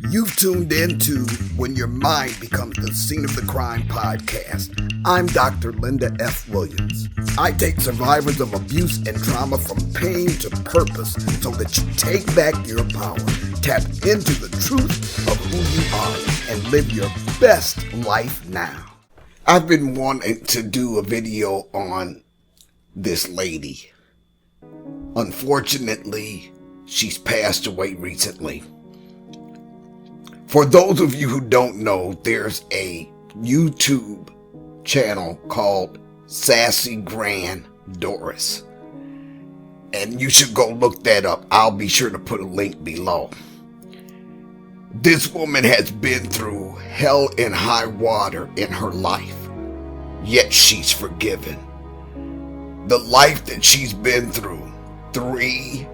You've tuned in to When Your Mind Becomes the Scene of the Crime podcast. I'm Dr. Linda F. Williams. I take survivors of abuse and trauma from pain to purpose so that you take back your power, tap into the truth of who you are, and live your best life now. I've been wanting to do a video on this lady. Unfortunately, she's passed away recently. For those of you who don't know, there's a YouTube channel called Sassy Gran Doris. And you should go look that up. I'll be sure to put a link below. This woman has been through hell and high water in her life, yet she's forgiven. The life that she's been through, 3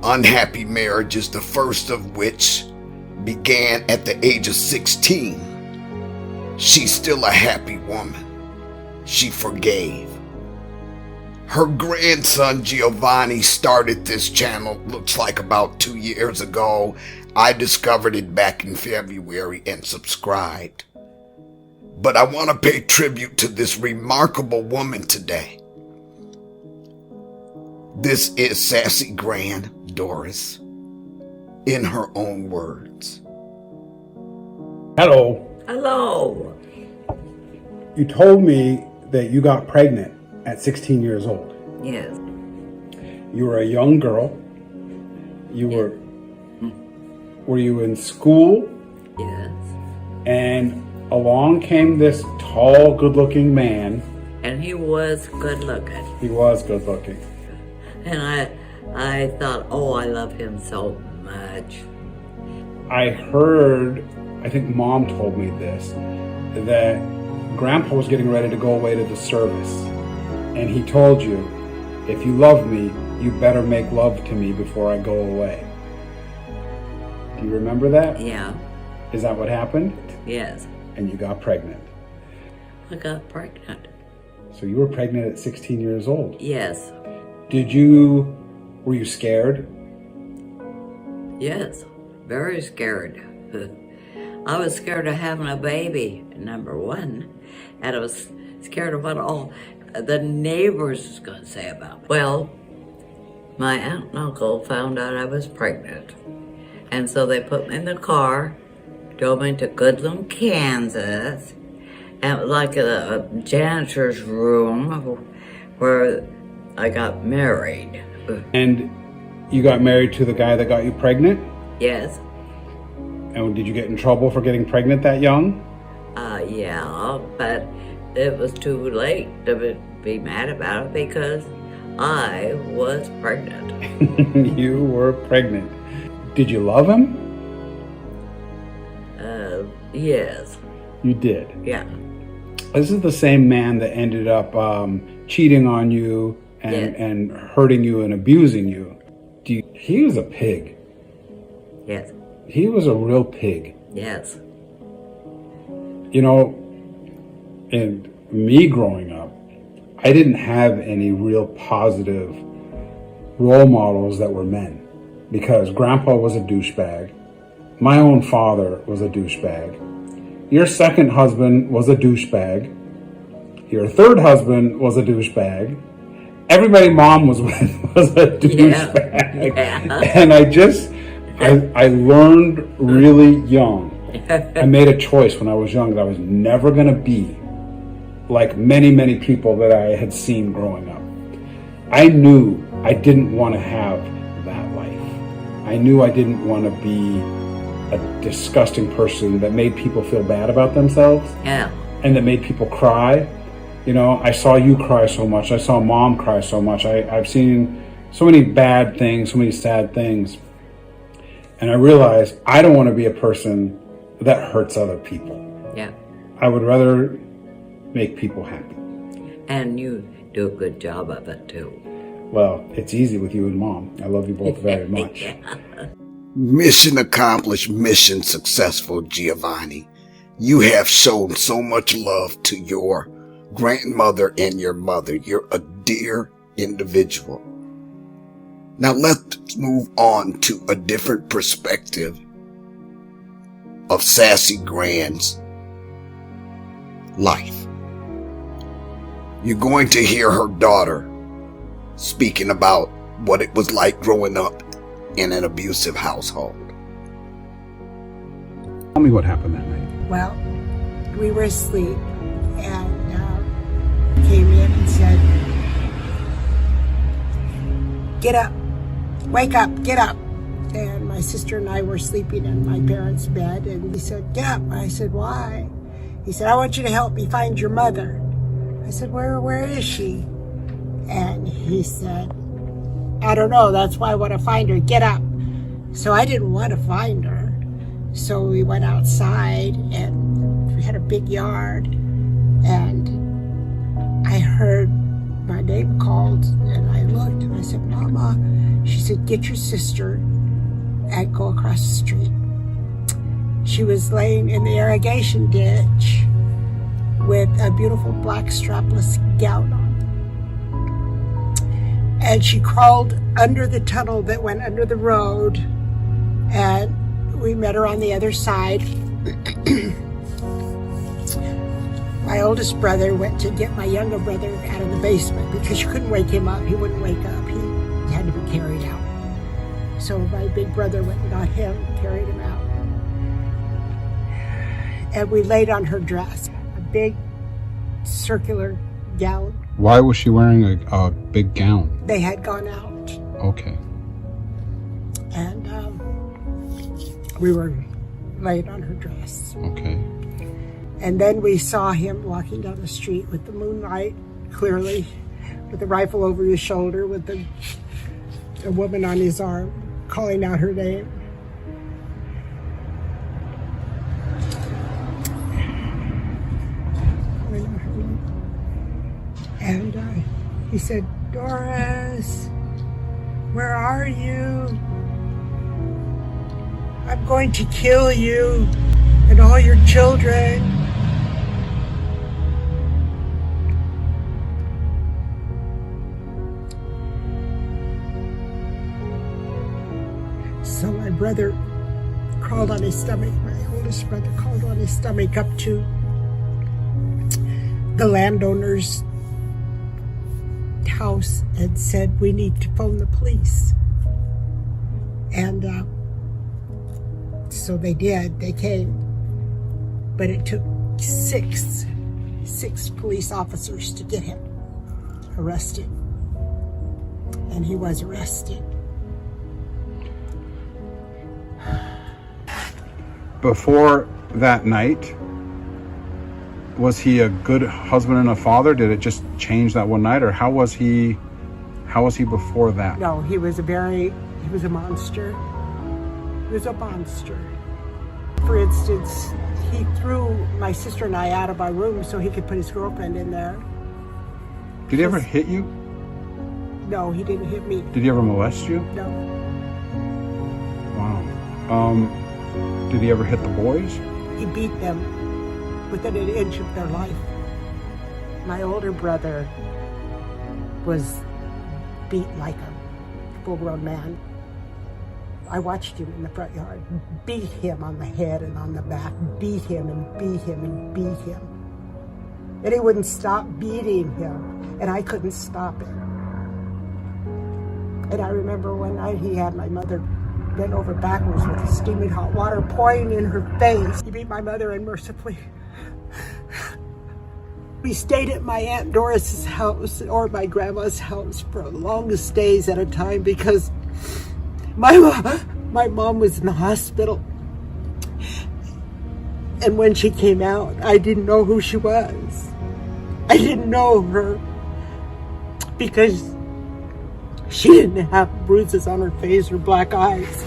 unhappy marriages, the first of which began at the age of 16. She's still a happy woman. She forgave. Her grandson Giovanni started this channel, looks like about 2 years ago. I discovered it back in February and subscribed. But I want to pay tribute to this remarkable woman today. This is Sassy Gran Doris, in her own words. Hello. Hello. You told me that you got pregnant at 16 years old. Yes. You were a young girl. Were you in school? Yes. And along came this tall, good-looking man. And he was good looking. He was good-looking. And I thought, oh, I love him so much. I heard, I think Mom told me this, that Grandpa was getting ready to go away to the service. And he told you, if you love me, you better make love to me before I go away. Do you remember that? Yeah. Is that what happened? Yes. And you got pregnant. I got pregnant. So you were pregnant at 16 years old. Yes. Were you scared? Yes. Very scared. I was scared of having a baby, number one. And I was scared of what all the neighbors was going to say about me. Well, my aunt and uncle found out I was pregnant. And so they put me in the car, drove me to Goodland, Kansas, and it was like a janitor's room where I got married. And you got married to the guy that got you pregnant? Yes. And did you get in trouble for getting pregnant that young? Yeah, but it was too late to be mad about it because I was pregnant. You were pregnant. Did you love him? Yes. You did? Yeah. This is the same man that ended up cheating on you and hurting you and abusing you. He was a pig. Yes. He was a real pig. Yes. You know, in me growing up, I didn't have any real positive role models that were men because Grandpa was a douchebag. My own father was a douchebag. Your second husband was a douchebag. Your third husband was a douchebag. Everybody Mom was with was a douchebag. Yeah. And I learned really young. I made a choice when I was young that I was never going to be like many, many people that I had seen growing up. I knew I didn't want to have that life. I knew I didn't want to be a disgusting person that made people feel bad about themselves. Yeah. And that made people cry. You know, I saw you cry so much. I saw Mom cry so much. I've seen so many bad things, so many sad things. And I realized I don't want to be a person that hurts other people. Yeah. I would rather make people happy. And you do a good job of it too. Well, it's easy with you and Mom. I love you both very much. Yeah. Mission accomplished, mission successful, Giovanni. You have shown so much love to your grandmother and your mother. You're a dear individual. Now let's move on to a different perspective of Sassy Gran's life. You're going to hear her daughter speaking about what it was like growing up in an abusive household. Tell me what happened that night. Well, we were asleep and came in and said, "Get up, wake up, get up." And my sister and I were sleeping in my parents' bed, and he said, "Get up." I said, "Why?" He said, "I want you to help me find your mother." I said, where is she?" And he said, "I don't know, that's why I want to find her, get up." So I didn't want to find her. So we went outside, and we had a big yard, and I heard my name called, and I looked, and I said, "Mama." She said, "Get your sister and go across the street." She was laying in the irrigation ditch with a beautiful black strapless gown on. And she crawled under the tunnel that went under the road, and we met her on the other side. My oldest brother went to get my younger brother out of the basement because you couldn't wake him up. He wouldn't wake up. He had to be carried out. So my big brother went and got him, carried him out. And we laid on her dress, a big circular gown. Why was she wearing a big gown? They had gone out. Okay. And we were laid on her dress. Okay. And then we saw him walking down the street with the moonlight, clearly, with a rifle over his shoulder, with a woman on his arm, calling out her name. And he said, "Doris, where are you? I'm going to kill you and all your children." So my brother crawled on his stomach, my oldest brother crawled on his stomach up to the landowner's house and said, "We need to phone the police." And so they did, they came. But it took six police officers to get him arrested. And he was arrested. Before that night, was he a good husband and a father? Did it just change that one night, or how was he before that? No, he was a monster. He was a monster. For instance, he threw my sister and I out of our room so he could put his girlfriend in there. Did he ever hit you? No, he didn't hit me. Did he ever molest you? No. Wow. Did he ever hit the boys? He beat them within an inch of their life. My older brother was beat like a full-grown man. I watched him in the front yard, beat him on the head and on the back, beat him and beat him and beat him. And he wouldn't stop beating him, and I couldn't stop it. And I remember one night he had my mother bent over backwards with steaming hot water pouring in her face. He beat my mother unmercifully. We stayed at my Aunt Doris's house or my grandma's house for the longest days at a time because my mom was in the hospital. And when she came out, I didn't know who she was. I didn't know her because she didn't have bruises on her face or black eyes.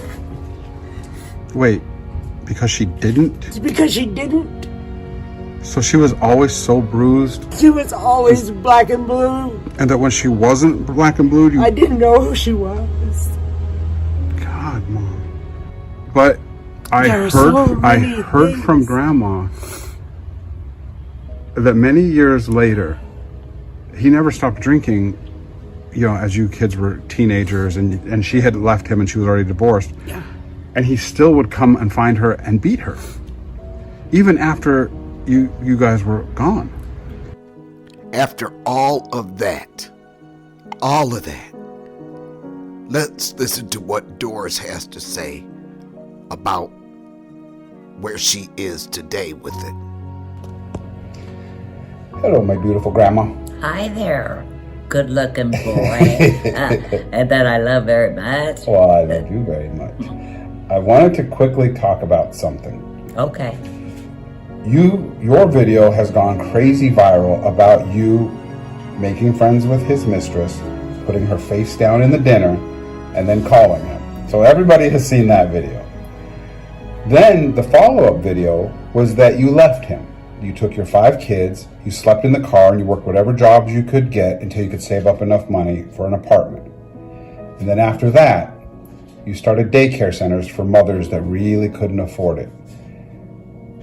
Wait, because she didn't? It's because she didn't. So she was always so bruised? She was always black and blue. And that when she wasn't black and blue, I didn't know who she was. God, Mom. But I heard from Grandma that many years later, he never stopped drinking, you know, as you kids were teenagers, and she had left him and she was already divorced. Yeah. And he still would come and find her and beat her. even after you guys were gone. After all of that, let's listen to what Doris has to say about where she is today with it. Hello, my beautiful grandma. Hi there, good looking boy. And that I love very much. Well, I love you very much. I wanted to quickly talk about something. Okay. Your video has gone crazy viral about you making friends with his mistress, putting her face down in the dinner, and then calling him. So everybody has seen that video. Then the follow-up video was that you left him. You took your 5 kids, you slept in the car, and you worked whatever jobs you could get until you could save up enough money for an apartment. And then after that, you started daycare centers for mothers that really couldn't afford it.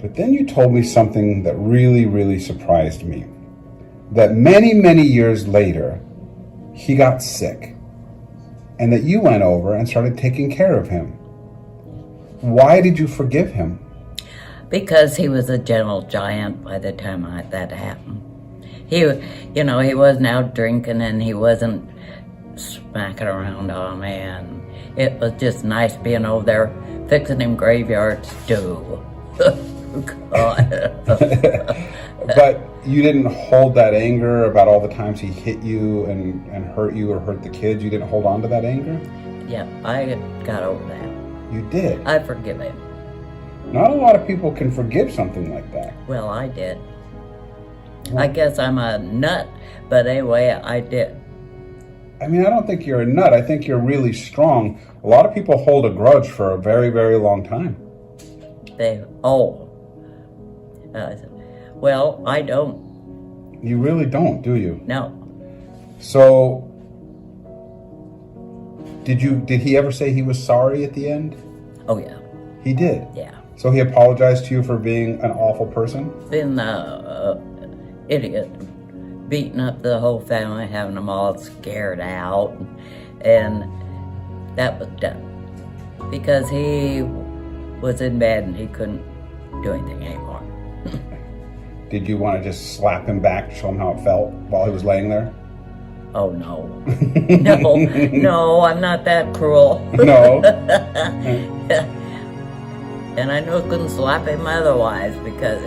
But then you told me something that really, really surprised me. That many, many years later, he got sick. And that you went over and started taking care of him. Why did you forgive him? Because he was a gentle giant by the time that happened. He wasn't out drinking and he wasn't smacking around on me. And it was just nice being over there fixing him graveyard stew. God. But you didn't hold that anger about all the times he hit you and hurt you or hurt the kids? You didn't hold on to that anger? Yeah, I got over that. You did? I forgive him. Not a lot of people can forgive something like that. Well, I did. I guess I'm a nut, but anyway, I did. I mean, I don't think you're a nut. I think you're really strong. A lot of people hold a grudge for a very, very long time. Well, I don't. You really don't, do you? No. So, did he ever say he was sorry at the end? Oh, yeah. He did? Yeah. So he apologized to you for being an awful person? Been an idiot, beating up the whole family, having them all scared out, and that was done. Because he was in bed and he couldn't do anything anymore. Did you want to just slap him back to show him how it felt while he was laying there? Oh, no. No, I'm not that cruel. No. And I knew I couldn't slap him otherwise because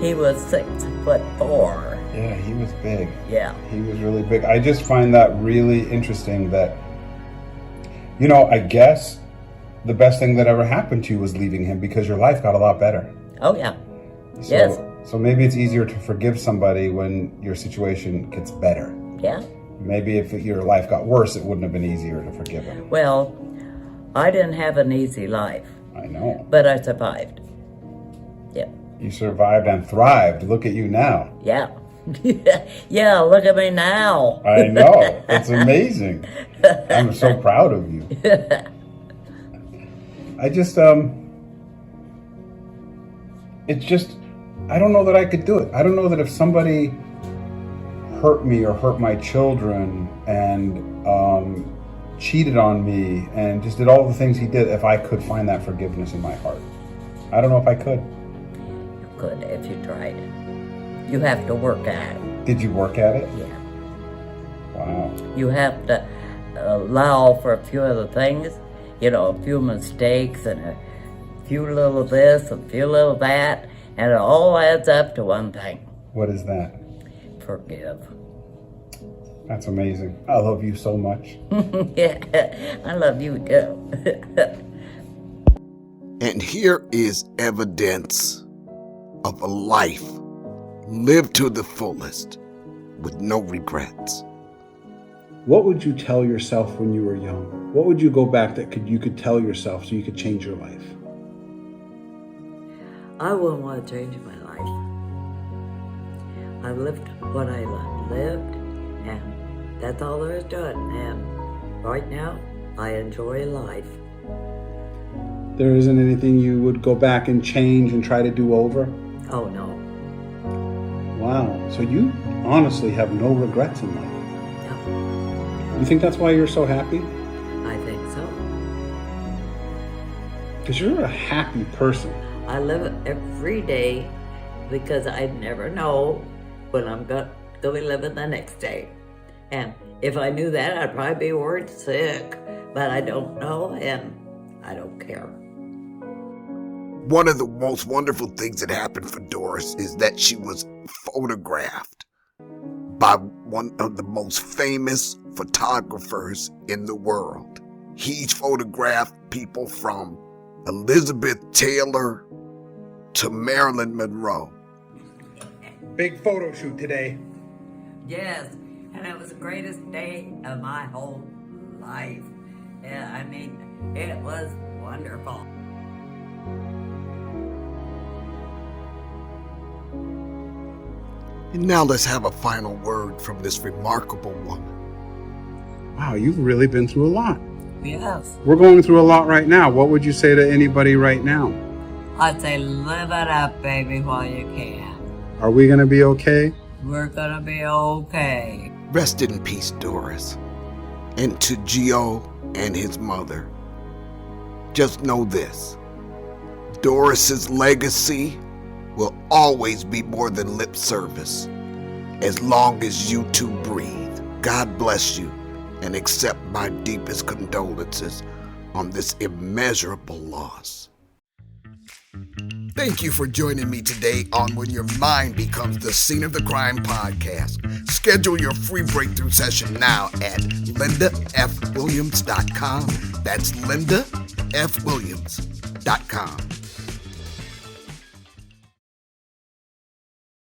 he was 6'4". Yeah, he was big. Yeah. He was really big. I just find that really interesting that, I guess the best thing that ever happened to you was leaving him because your life got a lot better. Oh, yeah. Yes. So maybe it's easier to forgive somebody when your situation gets better. Yeah. Maybe if your life got worse, it wouldn't have been easier to forgive him. Well, I didn't have an easy life. I know. But I survived. Yeah. You survived and thrived. Look at you now. Yeah. Yeah, look at me now. I know. It's amazing. I'm so proud of you. I don't know that I could do it. I don't know that if somebody hurt me or hurt my children and cheated on me and just did all the things he did, if I could find that forgiveness in my heart. I don't know if I could. You could if you tried. You have to work at it. Did you work at it? Yeah. Wow. You have to allow for a few other things, a few mistakes and a few little this, a few little that, and it all adds up to one thing. What is that? Forgive. That's amazing. I love you so much. Yeah, I love you too. And here is evidence of a life lived to the fullest with no regrets. What would you tell yourself when you were young? What would you go back that you could tell yourself so you could change your life? I wouldn't want to change my life. I lived what I lived, and that's all there is to it. And right now, I enjoy life. There isn't anything you would go back and change and try to do over? Oh, no. Wow. So you honestly have no regrets in life? No. You think that's why you're so happy? I think so. Because you're a happy person. I live it every day because I never know when I'm going to be living the next day. And if I knew that, I'd probably be worried sick, but I don't know, and I don't care. One of the most wonderful things that happened for Doris is that she was photographed by one of the most famous photographers in the world. He's photographed people from Elizabeth Taylor to Marilyn Monroe. Big photo shoot today. Yes, and it was the greatest day of my whole life. Yeah, I mean, it was wonderful. And now let's have a final word from this remarkable woman. Wow, you've really been through a lot. Yes. We're going through a lot right now. What would you say to anybody right now? I'd say live it up, baby, while you can. Are we going to be okay? We're gonna be okay. Rest in peace, Doris. And to Gio and his mother, just know this. Doris's legacy will always be more than lip service as long as you two breathe. God bless you and accept my deepest condolences on this immeasurable loss. Thank you for joining me today on When Your Mind Becomes the Scene of the Crime podcast. Schedule your free breakthrough session now at lindafwilliams.com. That's lindafwilliams.com.